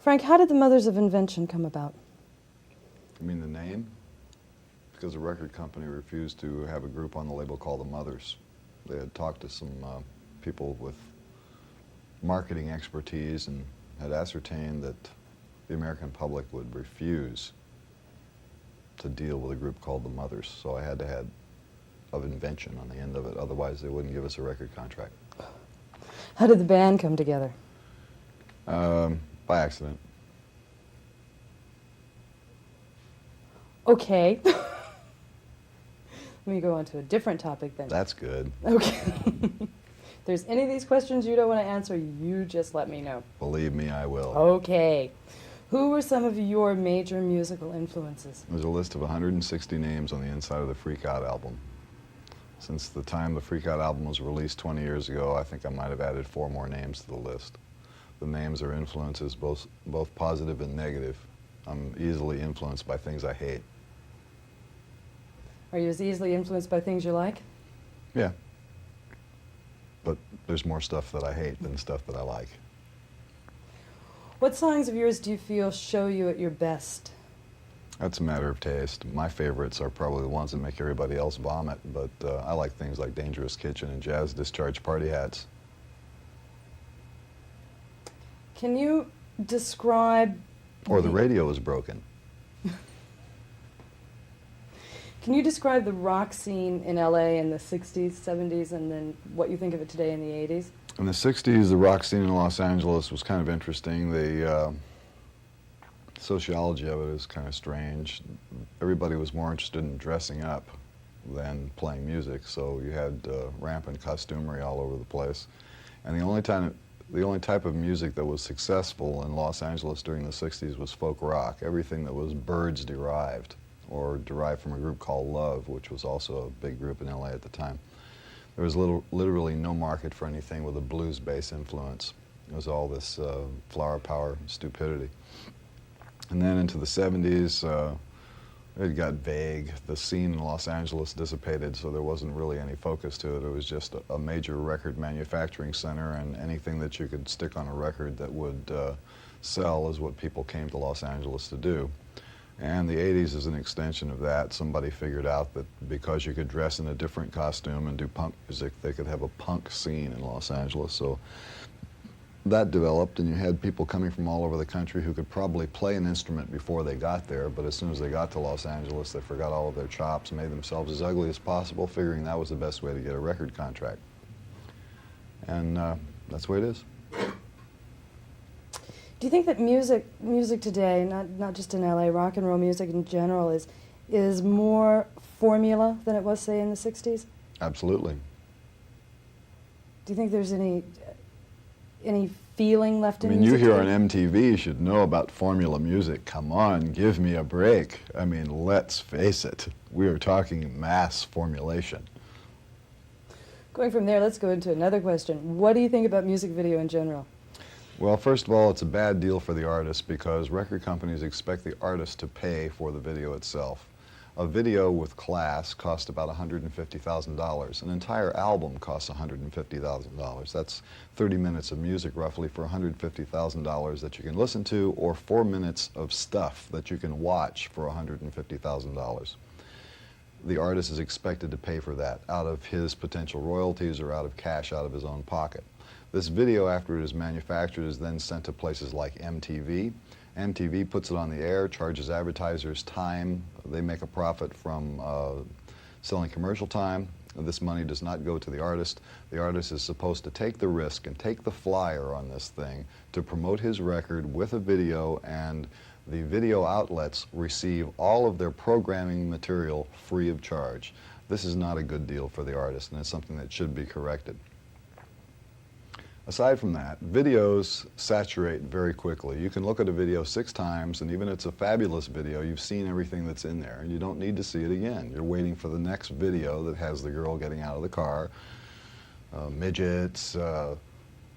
Frank, how did the Mothers of Invention come about? You mean the name? Because the record company refused to have a group on the label called the Mothers. They had talked to some people with marketing expertise and had ascertained that the American public would refuse to deal with a group called the Mothers. So I had to have of invention on the end of it, otherwise they wouldn't give us a record contract. How did the band come together? By accident. Okay. Let me go on to a different topic then. That's good. Okay. If there's any of these questions you don't want to answer, you just let me know. Believe me, I will. Okay. Who were some of your major musical influences? There's a list of 160 names on the inside of the Freak Out album. Since the time the Freak Out album was released 20 years ago, I think I might have added 4 more names to the list. The names are influences, both positive and negative. I'm easily influenced by things I hate. Are you as easily influenced by things you like? Yeah. But there's more stuff that I hate than stuff that I like. What songs of yours do you feel show you at your best? That's a matter of taste. My favorites are probably the ones that make everybody else vomit, but I like things like Dangerous Kitchen and Jazz Discharge Party Hats. Can you describe... Or The Radio Is Broken. Can you describe the rock scene in LA in the 60s, 70s, and then what you think of it today in the 80s? In the 60s, the rock scene in Los Angeles was kind of interesting. The sociology of it is kind of strange. Everybody was more interested in dressing up than playing music, so you had rampant costumery all over the place. And the only type of music that was successful in Los Angeles during the 60s was folk rock, everything that was Byrds derived, or derived from a group called Love, which was also a big group in LA at the time. There was literally no market for anything with a blues bass influence. It was all this flower power stupidity. And then into the 70s, it got vague. The scene in Los Angeles dissipated, so there wasn't really any focus to it. It was just a major record manufacturing center, and anything that you could stick on a record that would sell is what people came to Los Angeles to do. And the 80s is an extension of that. Somebody figured out that because you could dress in a different costume and do punk music, they could have a punk scene in Los Angeles. So that developed, and you had people coming from all over the country who could probably play an instrument before they got there, but as soon as they got to Los Angeles, they forgot all of their chops, made themselves as ugly as possible, figuring that was the best way to get a record contract. And that's the way it is. Do you think that music today, not just in LA, rock and roll music in general, is more formula than it was, say, in the 60s? Absolutely. Do you think there's any feeling left in music? music? You here on MTV should know about formula music. Come on, give me a break. I mean, let's face it. We are talking mass formulation. Going from there, let's go into another question. What do you think about music video in general? Well, first of all, it's a bad deal for the artist because record companies expect the artist to pay for the video itself. A video with class costs about $150,000. An entire album costs $150,000. That's 30 minutes of music roughly for $150,000 that you can listen to, or 4 minutes of stuff that you can watch for $150,000. The artist is expected to pay for that out of his potential royalties or out of cash out of his own pocket. This video, after it is manufactured, is then sent to places like MTV. MTV puts it on the air, charges advertisers time. They make a profit from selling commercial time. This money does not go to the artist. The artist is supposed to take the risk and take the flyer on this thing to promote his record with a video, and the video outlets receive all of their programming material free of charge. This is not a good deal for the artist, and it's something that should be corrected. Aside from that, videos saturate very quickly. You can look at a video 6 times, and even if it's a fabulous video, you've seen everything that's in there, and you don't need to see it again. You're waiting for the next video that has the girl getting out of the car, midgets,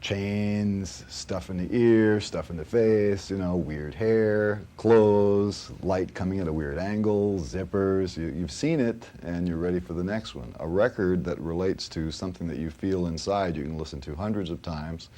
chains, stuff in the ear, stuff in the face, you know, weird hair, clothes, light coming at a weird angle, zippers. You've seen it, and you're ready for the next one. A record that relates to something that you feel inside, you can listen to hundreds of times,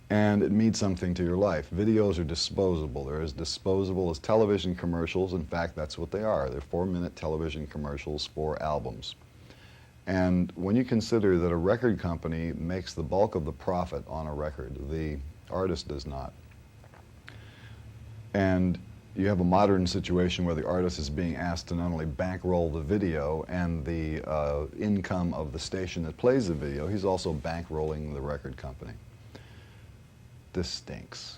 and it means something to your life. Videos are disposable. They're as disposable as television commercials. In fact, that's what they are. They're 4-minute television commercials for albums. And when you consider that a record company makes the bulk of the profit on a record, the artist does not. And you have a modern situation where the artist is being asked to not only bankroll the video and the income of the station that plays the video, he's also bankrolling the record company. This stinks.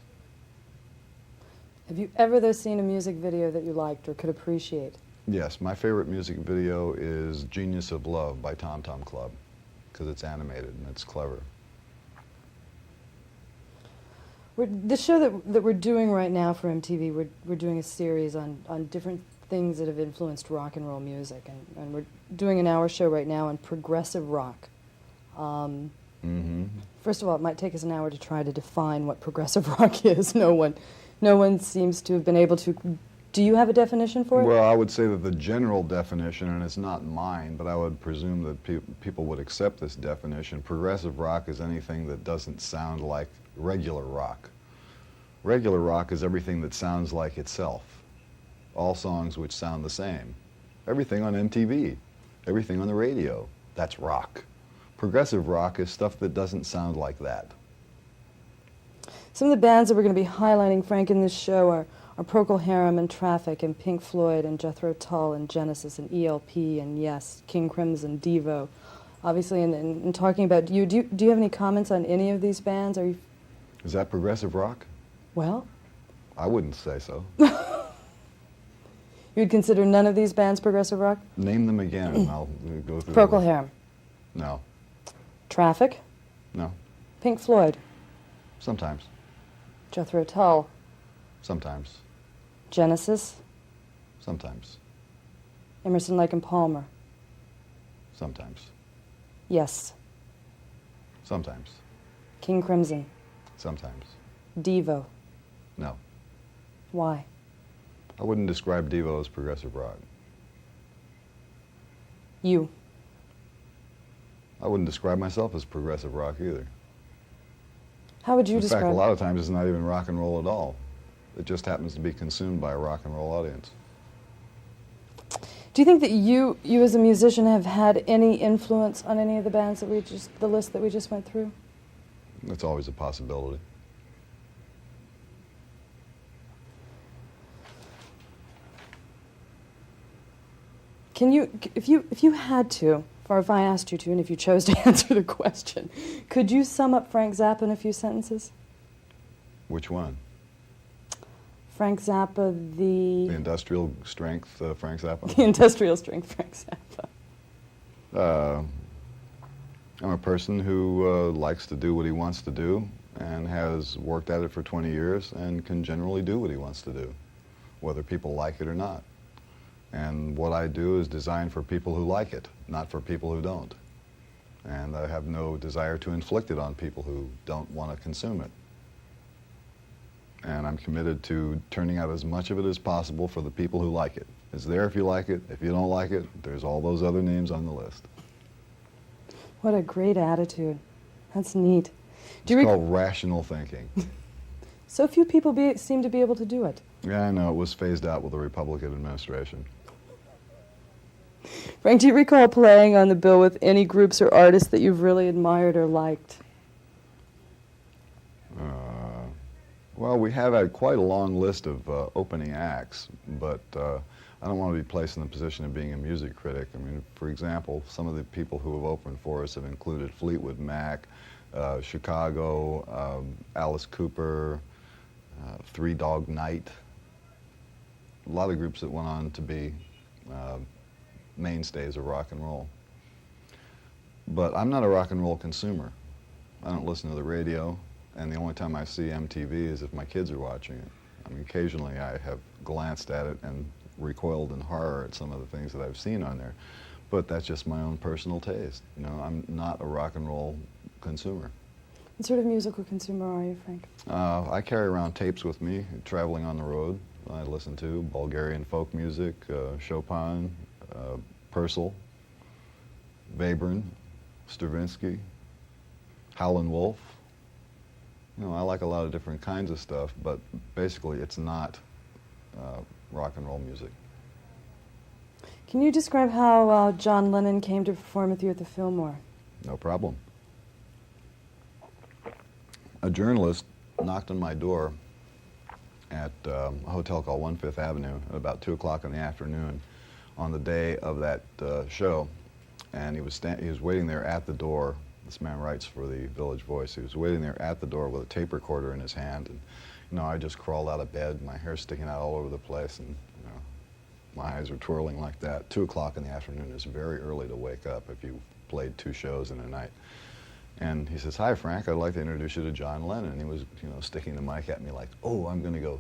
Have you ever, though, seen a music video that you liked or could appreciate? Yes, my favorite music video is Genius of Love by Tom Tom Club, because it's animated and it's clever. The show that we're doing right now for MTV, we're doing a series on different things that have influenced rock and roll music, and we're doing an hour show right now on progressive rock. First of all, it might take us an hour to try to define what progressive rock is. No one seems to have been able to. Do you have a definition for it? Well, I would say that the general definition, and it's not mine, but I would presume that people would accept this definition. Progressive rock is anything that doesn't sound like regular rock. Regular rock is everything that sounds like itself. All songs which sound the same. Everything on MTV, everything on the radio, that's rock. Progressive rock is stuff that doesn't sound like that. Some of the bands that we're going to be highlighting, Frank, in this show are Procol Harum and Traffic and Pink Floyd and Jethro Tull and Genesis and ELP and Yes, King Crimson, Devo. Obviously, in talking about you, do you have any comments on any of these bands? Are you? Is that progressive rock? Well, I wouldn't say so. You'd consider none of these bands progressive rock? Name them again and I'll go through Procol Harum. No. Traffic? No. Pink Floyd? Sometimes. Jethro Tull? Sometimes. Genesis? Sometimes. Emerson, Lake and Palmer? Sometimes. Yes. Sometimes. King Crimson? Sometimes. Devo? No. Why? I wouldn't describe Devo as progressive rock. You? I wouldn't describe myself as progressive rock either. How would you In describe fact, a lot of times it's not even rock and roll at all. It just happens to be consumed by a rock and roll audience. Do you think that you as a musician have had any influence on any of the bands that the list that we just went through? It's always a possibility. Can you, if you had to, or if I asked you to, and if you chose to answer the question, could you sum up Frank Zappa in a few sentences? Which one? Frank Zappa, The industrial strength Frank Zappa? The industrial strength Frank Zappa. I'm a person who likes to do what he wants to do and has worked at it for 20 years and can generally do what he wants to do, whether people like it or not. And what I do is designed for people who like it, not for people who don't. And I have no desire to inflict it on people who don't want to consume it. And I'm committed to turning out as much of it as possible for the people who like it. It's there if you like it. If you don't like it, there's all those other names on the list. What a great attitude. That's neat. It's called rational thinking. So few people seem to be able to do it. Yeah, I know. It was phased out with the Republican administration. Frank, do you recall playing on the bill with any groups or artists that you've really admired or liked? Well, we have had quite a long list of opening acts, but I don't want to be placed in the position of being a music critic. I mean, for example, some of the people who have opened for us have included Fleetwood Mac, Chicago, Alice Cooper, Three Dog Night, a lot of groups that went on to be mainstays of rock and roll. But I'm not a rock and roll consumer. I don't listen to the radio, and the only time I see MTV is if my kids are watching it. I mean, occasionally I have glanced at it and recoiled in horror at some of the things that I've seen on there, but that's just my own personal taste. You know, I'm not a rock and roll consumer. What sort of musical consumer are you, Frank? I carry around tapes with me, traveling on the road. I listen to Bulgarian folk music, Chopin, Purcell, Webern, Stravinsky, Howlin' Wolf, You know, I like a lot of different kinds of stuff, but basically it's not rock and roll music. Can you describe how John Lennon came to perform with you at the Fillmore? No problem. A journalist knocked on my door at a hotel called 1 Avenue at about 2 o'clock in the afternoon on the day of that show, and he was waiting there at the door. This man writes for the Village Voice. He was waiting there at the door with a tape recorder in his hand, and you know, I just crawled out of bed, my hair sticking out all over the place, and you know, my eyes were twirling like that. 2 o'clock in the afternoon is very early to wake up if you played 2 shows in a night. And he says, "Hi, Frank, I'd like to introduce you to John Lennon." And he was, you know, sticking the mic at me like, "Oh, I'm going to go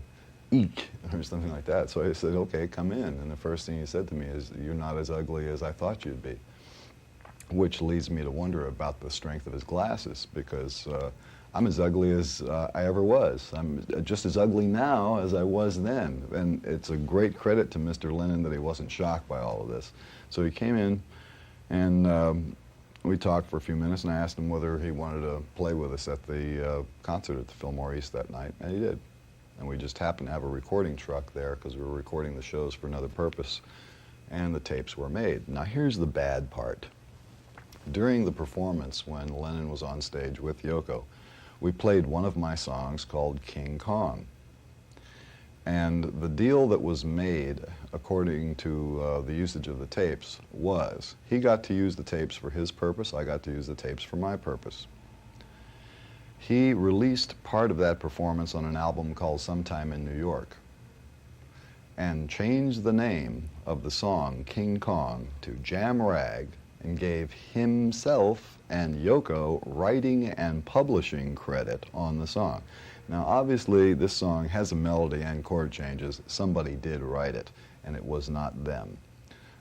eek," or something like that. So I said, "Okay, come in." And the first thing he said to me is, "You're not as ugly as I thought you'd be," which leads me to wonder about the strength of his glasses, because I'm as ugly as I ever was. I'm just as ugly now as I was then. And it's a great credit to Mr. Lennon that he wasn't shocked by all of this. So he came in, and we talked for a few minutes, and I asked him whether he wanted to play with us at the concert at the Fillmore East that night, and he did. And we just happened to have a recording truck there because we were recording the shows for another purpose, and the tapes were made. Now here's the bad part. During the performance, when Lennon was on stage with Yoko, we played one of my songs called King Kong. And the deal that was made, according to the usage of the tapes, was he got to use the tapes for his purpose, I got to use the tapes for my purpose. He released part of that performance on an album called Sometime in New York, and changed the name of the song King Kong to Jam Rag, and gave himself and Yoko writing and publishing credit on the song. Now obviously this song has a melody and chord changes. Somebody did write it, and it was not them.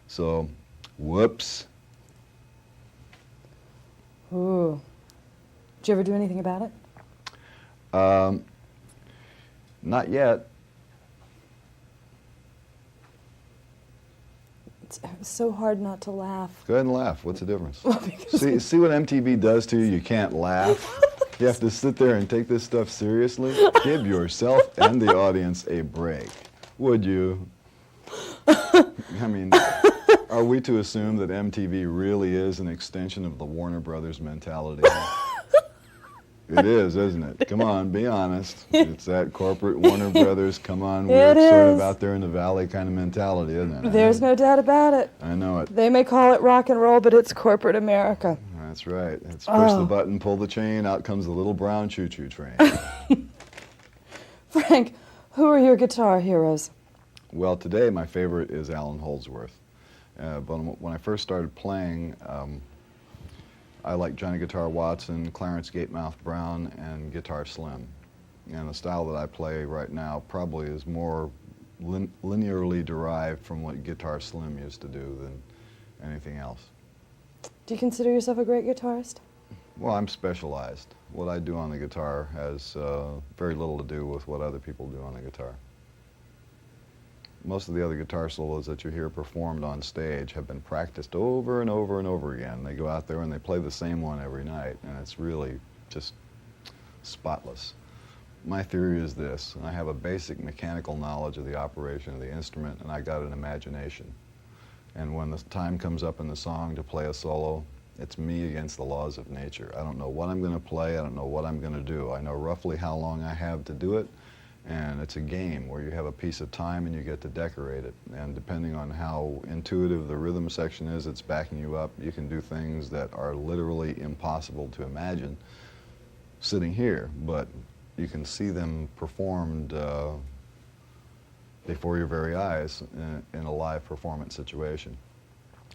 So, whoops. Ooh. Did you ever do anything about it? Not yet. It was so hard not to laugh. Go ahead and laugh. What's the difference? Well, See what MTV does to you? You can't laugh. You have to sit there and take this stuff seriously. Give yourself and the audience a break. Would you? I mean, are we to assume that MTV really is an extension of the Warner Brothers mentality? It is, isn't it? Come on, be honest. It's that corporate Warner Brothers, come on, we're sort of out there in the valley kind of mentality, isn't it? There's no doubt about it. I know it. They may call it rock and roll, but it's corporate America. That's right. It's push the button, pull the chain, out comes the little brown choo-choo train. Frank, who are your guitar heroes? Well, today my favorite is Alan Holdsworth. But when I first started playing, I like Johnny Guitar Watson, Clarence Gatemouth Brown, and Guitar Slim. And the style that I play right now probably is more linearly derived from what Guitar Slim used to do than anything else. Do you consider yourself a great guitarist? Well, I'm specialized. What I do on the guitar has very little to do with what other people do on the guitar. Most of the other guitar solos that you hear performed on stage have been practiced over and over and over again. They go out there and they play the same one every night, and it's really just spotless. My theory is this: I have a basic mechanical knowledge of the operation of the instrument, and I got an imagination. And when the time comes up in the song to play a solo, it's me against the laws of nature. I don't know what I'm going to play, I don't know what I'm going to do. I know roughly how long I have to do it, and it's a game where you have a piece of time and you get to decorate it. And depending on how intuitive the rhythm section is that's backing you up, you can do things that are literally impossible to imagine sitting here, but you can see them performed before your very eyes in a live performance situation.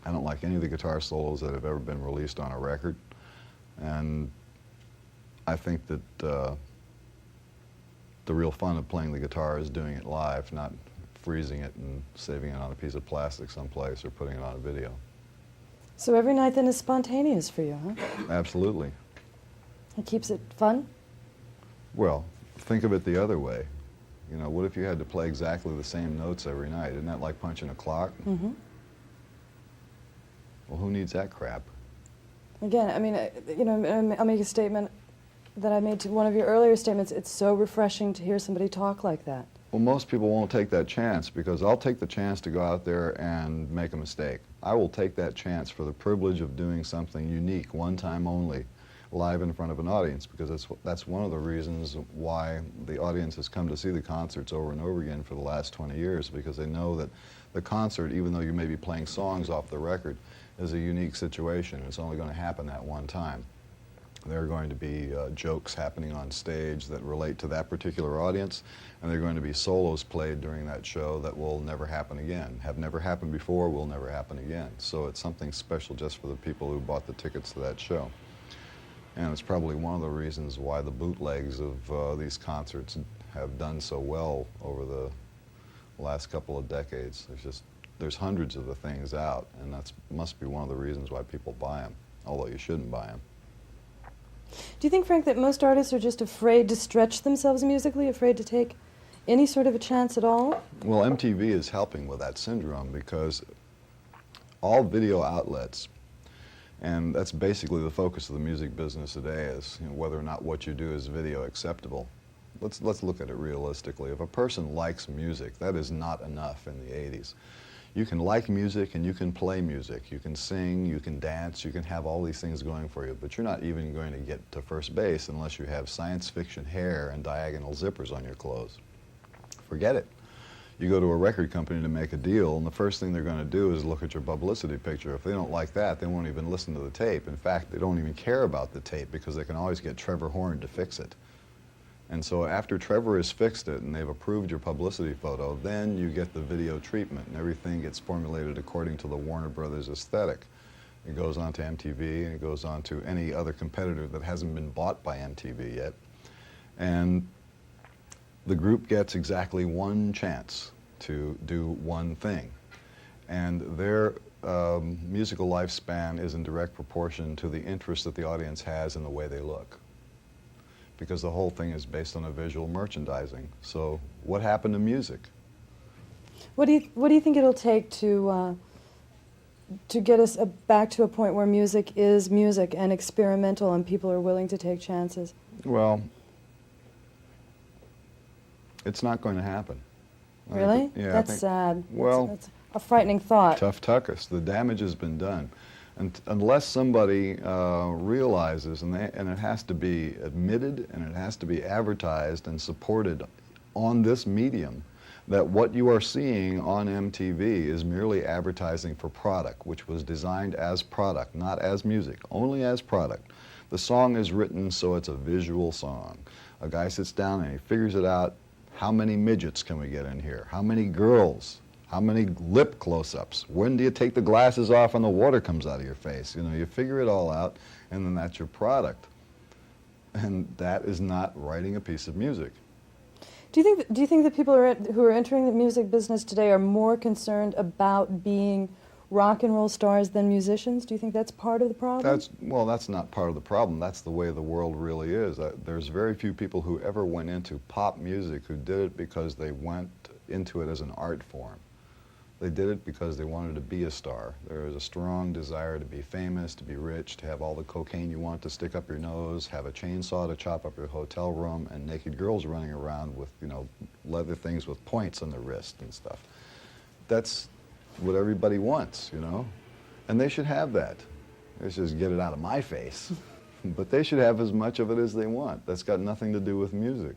I don't like any of the guitar solos that have ever been released on a record, and I think that the real fun of playing the guitar is doing it live, not freezing it and saving it on a piece of plastic someplace or putting it on a video. So every night then is spontaneous for you, huh? Absolutely. It keeps it fun? Well, think of it the other way. You know, what if you had to play exactly the same notes every night? Isn't that like punching a clock? Mm-hmm. Well, who needs that crap? Again, I mean, you know, I'll make a statement. that I made to one of your earlier statements. It's so refreshing to hear somebody talk like that. Well, most people won't take that chance because I'll take the chance to go out there and make a mistake. I will take that chance for the privilege of doing something unique, one time only, live in front of an audience, because that's one of the reasons why the audience has come to see the concerts over and over again for the last 20 years, because they know that the concert, even though you may be playing songs off the record, is a unique situation. It's only going to happen that one time. There are going to be jokes happening on stage that relate to that particular audience, and there are going to be solos played during that show that will never happen again. Have never happened before, will never happen again. So it's something special just for the people who bought the tickets to that show. And it's probably one of the reasons why the bootlegs of these concerts have done so well over the last couple of decades. There's hundreds of the things out, and that must be one of the reasons why people buy them, although you shouldn't buy them. Do you think, Frank, that most artists are just afraid to stretch themselves musically, afraid to take any sort of a chance at all? Well, MTV is helping with that syndrome because all video outlets, and that's basically the focus of the music business today, is whether or not what you do is video acceptable. Let's look at it realistically. If a person likes music, that is not enough in the 80s. You can like music and you can play music. You can sing, you can dance, you can have all these things going for you, but you're not even going to get to first base unless you have science fiction hair and diagonal zippers on your clothes. Forget it. You go to a record company to make a deal, and the first thing they're going to do is look at your publicity picture. If they don't like that, they won't even listen to the tape. In fact, they don't even care about the tape because they can always get Trevor Horn to fix it. And so after Trevor has fixed it and they've approved your publicity photo, then you get the video treatment and everything gets formulated according to the Warner Brothers aesthetic. It goes on to MTV and it goes on to any other competitor that hasn't been bought by MTV yet. And the group gets exactly one chance to do one thing. And their musical lifespan is in direct proportion to the interest that the audience has in the way they look, because the whole thing is based on a visual merchandising. So what happened to music? What do you think it'll take to get us back to a point where music is music and experimental and people are willing to take chances? Well, it's not going to happen. Really? Yeah, that's sad. Well, that's a frightening thought. Tough tuckus. The damage has been done. And unless somebody realizes, and it has to be admitted and it has to be advertised and supported on this medium, that what you are seeing on MTV is merely advertising for product, which was designed as product, not as music, only as product. The song is written so it's a visual song. A guy sits down and he figures it out. How many midgets can we get in here? How many girls? How many lip close-ups? When do you take the glasses off and the water comes out of your face? You know, you figure it all out, and then that's your product. And that is not writing a piece of music. Do you think that people who are entering the music business today are more concerned about being rock and roll stars than musicians? Do you think that's part of the problem? Well, that's not part of the problem. That's the way the world really is. There's very few people who ever went into pop music who did it because they went into it as an art form. They did it because they wanted to be a star. There is a strong desire to be famous, to be rich, to have all the cocaine you want to stick up your nose, have a chainsaw to chop up your hotel room, and naked girls running around with, leather things with points on their wrist and stuff. That's what everybody wants, and they should have that. Let's just get it out of my face. But they should have as much of it as they want. That's got nothing to do with music.